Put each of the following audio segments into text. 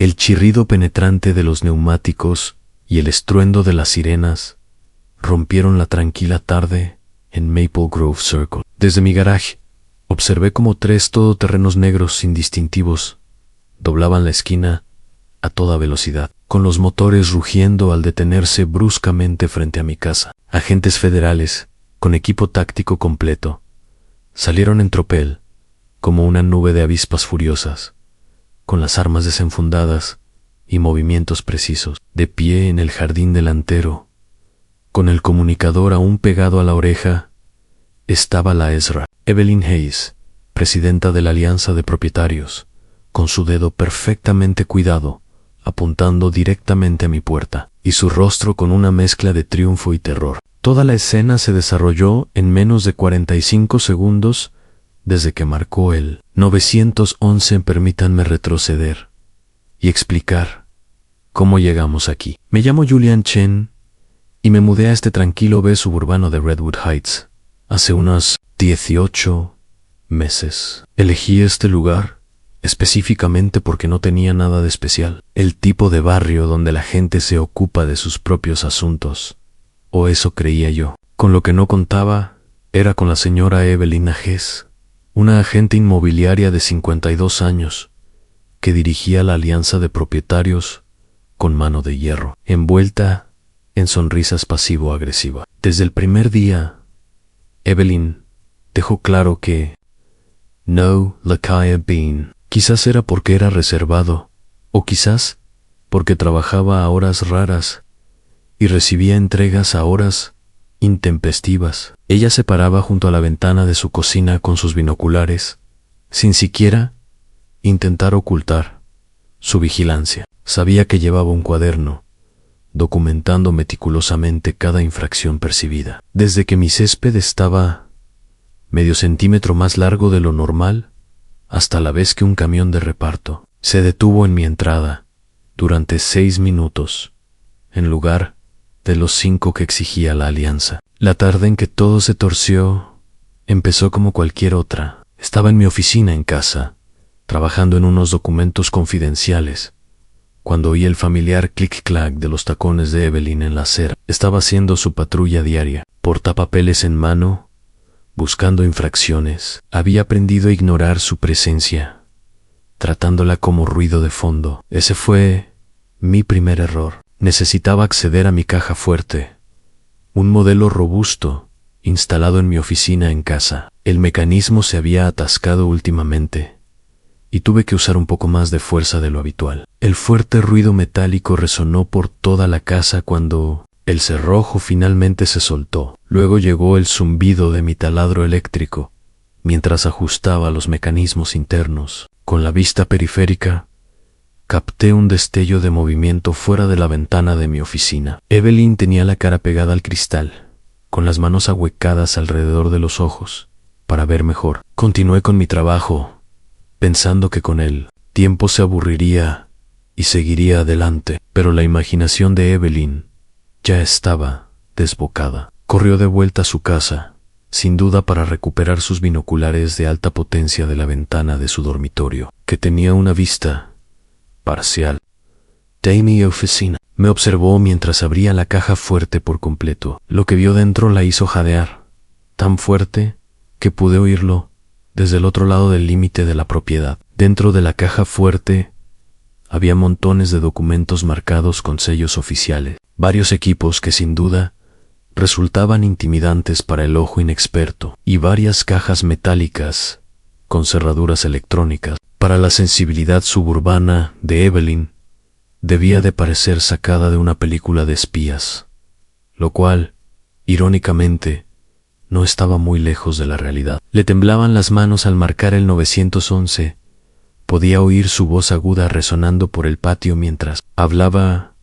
El chirrido penetrante de los neumáticos y el estruendo de las sirenas rompieron la tranquila tarde en Maple Grove Circle. Desde mi garaje observé cómo 3 todoterrenos negros indistintivos doblaban la esquina a toda velocidad, con los motores rugiendo al detenerse bruscamente frente a mi casa. Agentes federales, con equipo táctico completo, salieron en tropel, como una nube de avispas furiosas, con las armas desenfundadas y movimientos precisos. De pie en el jardín delantero, con el comunicador aún pegado a la oreja, estaba la Ezra, Evelyn Hayes, presidenta de la Alianza de Propietarios, con su dedo perfectamente cuidado, apuntando directamente a mi puerta, y su rostro con una mezcla de triunfo y terror. Toda la escena se desarrolló en menos de 45 segundos desde que marcó el 911. Permítanme retroceder y explicar cómo llegamos aquí. Me llamo Julian Chen y me mudé a este tranquilo B suburbano de Redwood Heights hace unos 18 meses. Elegí este lugar específicamente porque no tenía nada de especial. El tipo de barrio donde la gente se ocupa de sus propios asuntos. O eso creía yo. Con lo que no contaba era con la señora Evelyn Hayes, una agente inmobiliaria de 52 años, que dirigía la Alianza de Propietarios con mano de hierro, envuelta en sonrisas pasivo-agresiva. Desde el primer día, Evelyn dejó claro que no Lakaya Bean. Quizás era porque era reservado, o quizás porque trabajaba a horas raras y recibía entregas a horas intempestivas. Ella se paraba junto a la ventana de su cocina con sus binoculares, sin siquiera intentar ocultar su vigilancia. Sabía que llevaba un cuaderno, documentando meticulosamente cada infracción percibida. Desde que mi césped estaba medio centímetro más largo de lo normal, hasta la vez que un camión de reparto se detuvo en mi entrada durante 6 minutos, en lugar de los 5 que exigía la alianza. La tarde en que todo se torció empezó como cualquier otra. Estaba en mi oficina en casa, trabajando en unos documentos confidenciales, cuando oí el familiar clic-clac de los tacones de Evelyn en la acera. Estaba haciendo su patrulla diaria, portapapeles en mano, buscando infracciones. Había aprendido a ignorar su presencia, tratándola como ruido de fondo. Ese fue mi primer error. Necesitaba acceder a mi caja fuerte, un modelo robusto, instalado en mi oficina en casa. El mecanismo se había atascado últimamente, y tuve que usar un poco más de fuerza de lo habitual. El fuerte ruido metálico resonó por toda la casa cuando el cerrojo finalmente se soltó. Luego llegó el zumbido de mi taladro eléctrico, mientras ajustaba los mecanismos internos. Con la vista periférica, capté un destello de movimiento fuera de la ventana de mi oficina. Evelyn tenía la cara pegada al cristal, con las manos ahuecadas alrededor de los ojos, para ver mejor. Continué con mi trabajo, pensando que con el tiempo se aburriría y seguiría adelante, pero la imaginación de Evelyn ya estaba desbocada. Corrió de vuelta a su casa, sin duda para recuperar sus binoculares de alta potencia de la ventana de su dormitorio, que tenía una vista parcial de mi oficina. Me observó mientras abría la caja fuerte por completo. Lo que vio dentro la hizo jadear, tan fuerte que pude oírlo desde el otro lado del límite de la propiedad. Dentro de la caja fuerte había montones de documentos marcados con sellos oficiales, varios equipos que sin duda resultaban intimidantes para el ojo inexperto, y varias cajas metálicas con cerraduras electrónicas. Para la sensibilidad suburbana de Evelyn, debía de parecer sacada de una película de espías, lo cual, irónicamente, no estaba muy lejos de la realidad. Le temblaban las manos al marcar el 911. Podía oír su voz aguda resonando por el patio mientras hablaba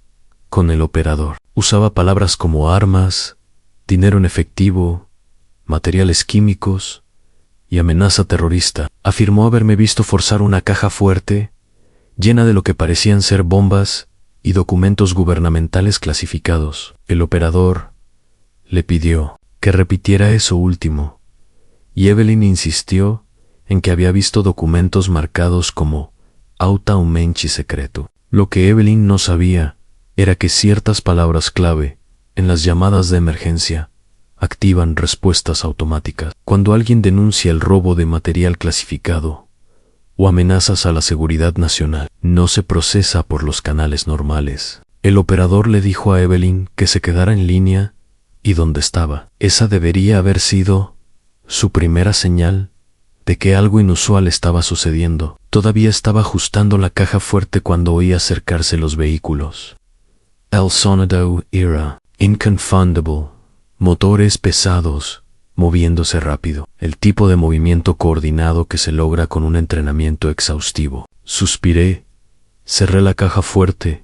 con el operador. Usaba palabras como armas, dinero en efectivo, materiales químicos y amenaza terrorista. Afirmó haberme visto forzar una caja fuerte llena de lo que parecían ser bombas y documentos gubernamentales clasificados. El operador le pidió que repitiera eso último, y Evelyn insistió en que había visto documentos marcados como autaumenci secreto. Lo que Evelyn no sabía era que ciertas palabras clave en las llamadas de emergencia activan respuestas automáticas. Cuando alguien denuncia el robo de material clasificado o amenazas a la seguridad nacional, no se procesa por los canales normales. El operador le dijo a Evelyn que se quedara en línea y donde estaba. Esa debería haber sido su primera señal de que algo inusual estaba sucediendo. Todavía estaba ajustando la caja fuerte cuando oí acercarse los vehículos. El sonido era inconfundible. Motores pesados, moviéndose rápido. El tipo de movimiento coordinado que se logra con un entrenamiento exhaustivo. Suspiré, cerré la caja fuerte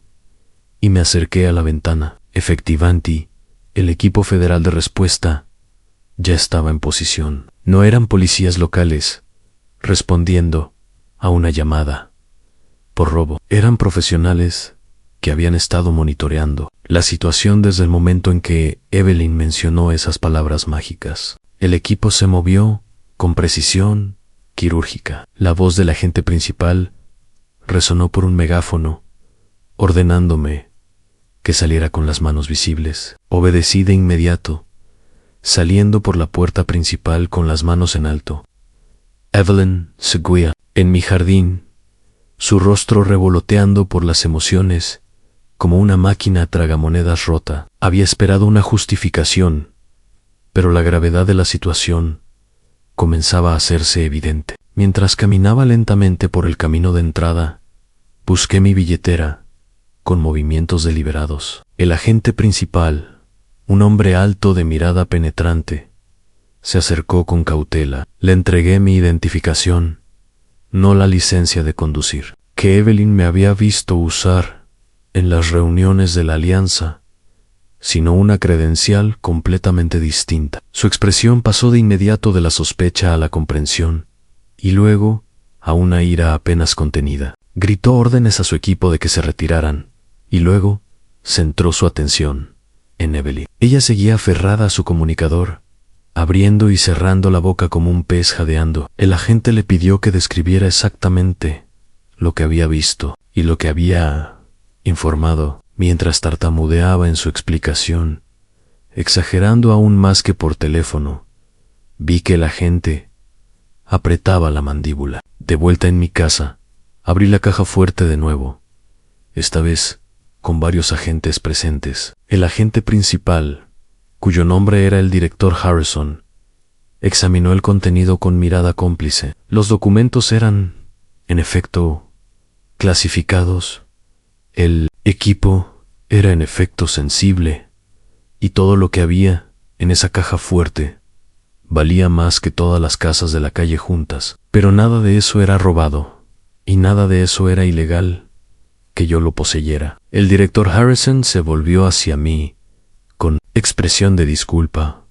y me acerqué a la ventana. Efectivamente, el equipo federal de respuesta ya estaba en posición. No eran policías locales respondiendo a una llamada por robo. Eran profesionales que habían estado monitoreando la situación desde el momento en que Evelyn mencionó esas palabras mágicas. El equipo se movió con precisión quirúrgica. La voz del agente principal resonó por un megáfono, ordenándome que saliera con las manos visibles. Obedecí de inmediato, saliendo por la puerta principal con las manos en alto. Evelyn seguía en mi jardín, su rostro revoloteando por las emociones, como una máquina tragamonedas rota. Había esperado una justificación, pero la gravedad de la situación comenzaba a hacerse evidente. Mientras caminaba lentamente por el camino de entrada, busqué mi billetera con movimientos deliberados. El agente principal, un hombre alto de mirada penetrante, se acercó con cautela. Le entregué mi identificación, no la licencia de conducir, que Evelyn me había visto usar en las reuniones de la alianza, sino una credencial completamente distinta. Su expresión pasó de inmediato de la sospecha a la comprensión, y luego a una ira apenas contenida. Gritó órdenes a su equipo de que se retiraran, y luego centró su atención en Evelyn. Ella seguía aferrada a su comunicador, abriendo y cerrando la boca como un pez jadeando. El agente le pidió que describiera exactamente lo que había visto y lo que había informado, mientras tartamudeaba en su explicación, exagerando aún más que por teléfono. Vi que el agente apretaba la mandíbula. De vuelta en mi casa, abrí la caja fuerte de nuevo, esta vez con varios agentes presentes. El agente principal, cuyo nombre era el director Harrison, examinó el contenido con mirada cómplice. Los documentos eran, en efecto, clasificados. El equipo era en efecto sensible, y todo lo que había en esa caja fuerte valía más que todas las casas de la calle juntas. Pero nada de eso era robado, y nada de eso era ilegal que yo lo poseyera. El director Harrison se volvió hacia mí con expresión de disculpa.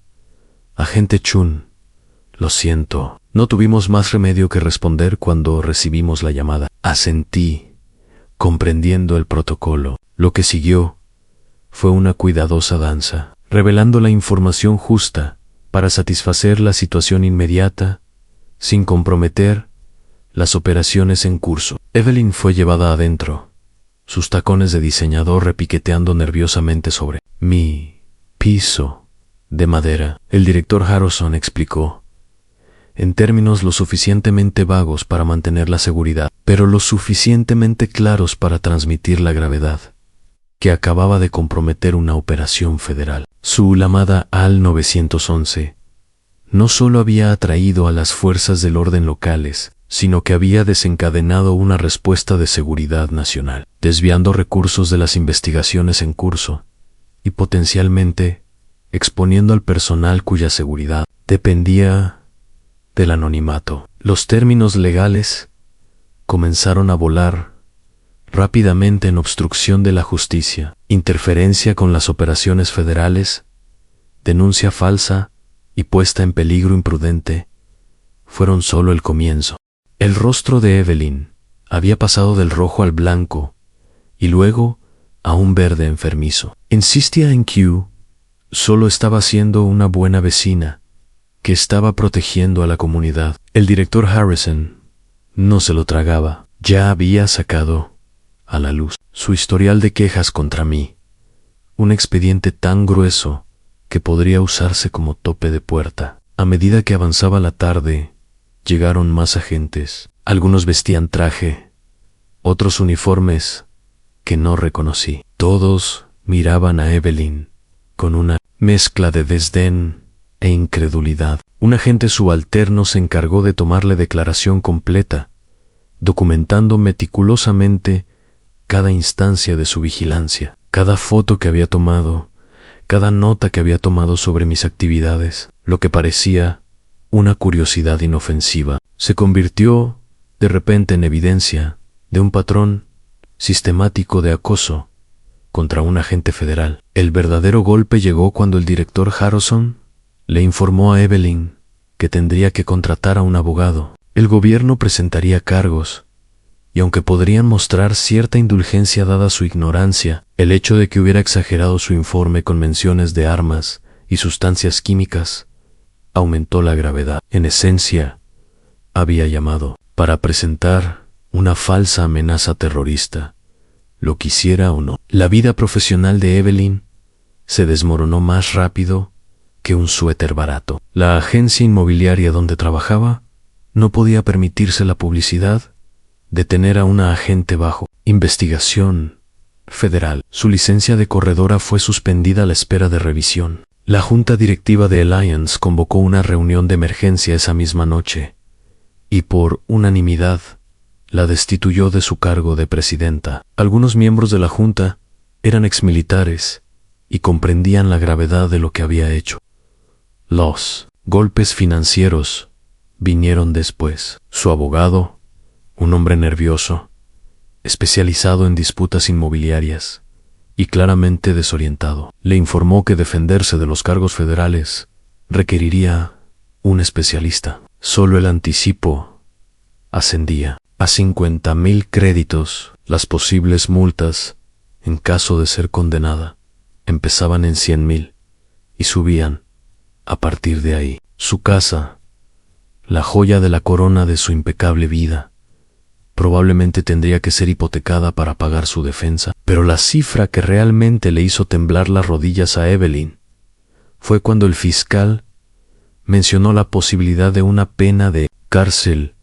Agente Chun, lo siento. No tuvimos más remedio que responder cuando recibimos la llamada. Asentí, comprendiendo el protocolo. Lo que siguió fue una cuidadosa danza, revelando la información justa para satisfacer la situación inmediata, sin comprometer las operaciones en curso. Evelyn fue llevada adentro, sus tacones de diseñador repiqueteando nerviosamente sobre mi piso de madera. El director Harrison explicó, en términos lo suficientemente vagos para mantener la seguridad, pero lo suficientemente claros para transmitir la gravedad, que acababa de comprometer una operación federal. Su llamada al 911 no solo había atraído a las fuerzas del orden locales, sino que había desencadenado una respuesta de seguridad nacional, desviando recursos de las investigaciones en curso y potencialmente exponiendo al personal cuya seguridad dependía del anonimato. Los términos legales comenzaron a volar rápidamente en obstrucción de la justicia, interferencia con las operaciones federales, denuncia falsa y puesta en peligro imprudente fueron solo el comienzo. El rostro de Evelyn había pasado del rojo al blanco y luego a un verde enfermizo. Insistía en que solo estaba siendo una buena vecina que estaba protegiendo a la comunidad. El director Harrison no se lo tragaba. Ya había sacado a la luz. Su historial de quejas contra mí, un expediente tan grueso que podría usarse como tope de puerta. A medida que avanzaba la tarde, llegaron más agentes. Algunos vestían traje, otros uniformes que no reconocí. Todos miraban a Evelyn con una mezcla de desdén e incredulidad. Un agente subalterno se encargó de tomarle declaración completa, documentando meticulosamente cada instancia de su vigilancia, cada foto que había tomado, cada nota que había tomado sobre mis actividades. Lo que parecía una curiosidad inofensiva se convirtió de repente en evidencia de un patrón sistemático de acoso contra un agente federal. El verdadero golpe llegó cuando el director Harrison le informó a Evelyn que tendría que contratar a un abogado. El gobierno presentaría cargos, y aunque podrían mostrar cierta indulgencia dada su ignorancia, el hecho de que hubiera exagerado su informe con menciones de armas y sustancias químicas aumentó la gravedad. En esencia, había llamado para presentar una falsa amenaza terrorista, lo quisiera o no. La vida profesional de Evelyn se desmoronó más rápido que un suéter barato. La agencia inmobiliaria donde trabajaba no podía permitirse la publicidad de tener a una agente bajo investigación federal. Su licencia de corredora fue suspendida a la espera de revisión. La junta directiva de Alliance convocó una reunión de emergencia esa misma noche y por unanimidad la destituyó de su cargo de presidenta. Algunos miembros de la junta eran exmilitares y comprendían la gravedad de lo que había hecho. Los golpes financieros vinieron después. Su abogado, un hombre nervioso, especializado en disputas inmobiliarias y claramente desorientado, le informó que defenderse de los cargos federales requeriría un especialista. Solo el anticipo ascendía a 50,000 créditos. Las posibles multas, en caso de ser condenada, empezaban en 100,000 y subían a partir de ahí. Su casa, la joya de la corona de su impecable vida, probablemente tendría que ser hipotecada para pagar su defensa. Pero la cifra que realmente le hizo temblar las rodillas a Evelyn fue cuando el fiscal mencionó la posibilidad de una pena de cárcel.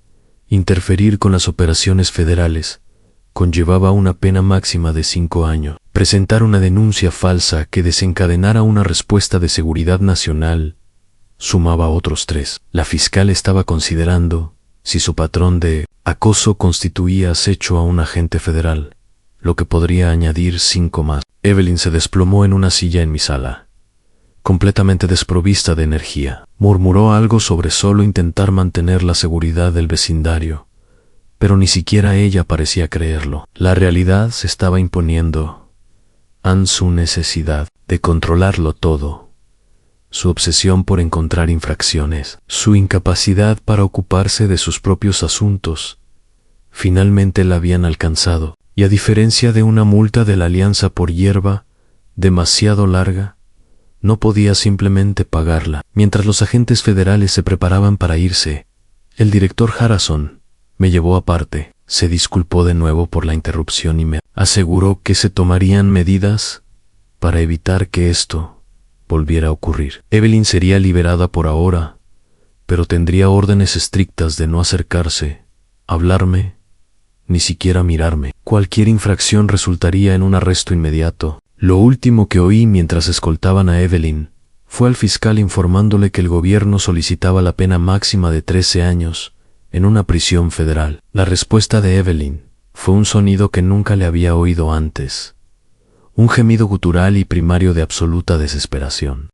Interferir con las operaciones federales conllevaba una pena máxima de 5 años. Presentar una denuncia falsa que desencadenara una respuesta de seguridad nacional sumaba otros 3. La fiscal estaba considerando si su patrón de acoso constituía acecho a un agente federal, lo que podría añadir 5 más. Evelyn se desplomó en una silla en mi sala, completamente desprovista de energía. Murmuró algo sobre solo intentar mantener la seguridad del vecindario, pero ni siquiera ella parecía creerlo. La realidad se estaba imponiendo ante su necesidad de controlarlo todo, su obsesión por encontrar infracciones, su incapacidad para ocuparse de sus propios asuntos, finalmente la habían alcanzado, y a diferencia de una multa de la Alianza por hierba demasiado larga, no podía simplemente pagarla. Mientras los agentes federales se preparaban para irse, el director Harrison me llevó aparte, se disculpó de nuevo por la interrupción y me aseguró que se tomarían medidas para evitar que esto volviera a ocurrir. Evelyn sería liberada por ahora, pero tendría órdenes estrictas de no acercarse, hablarme, ni siquiera mirarme. Cualquier infracción resultaría en un arresto inmediato. Lo último que oí mientras escoltaban a Evelyn fue al fiscal informándole que el gobierno solicitaba la pena máxima de 13 años en una prisión federal. La respuesta de Evelyn fue un sonido que nunca le había oído antes, un gemido gutural y primario de absoluta desesperación.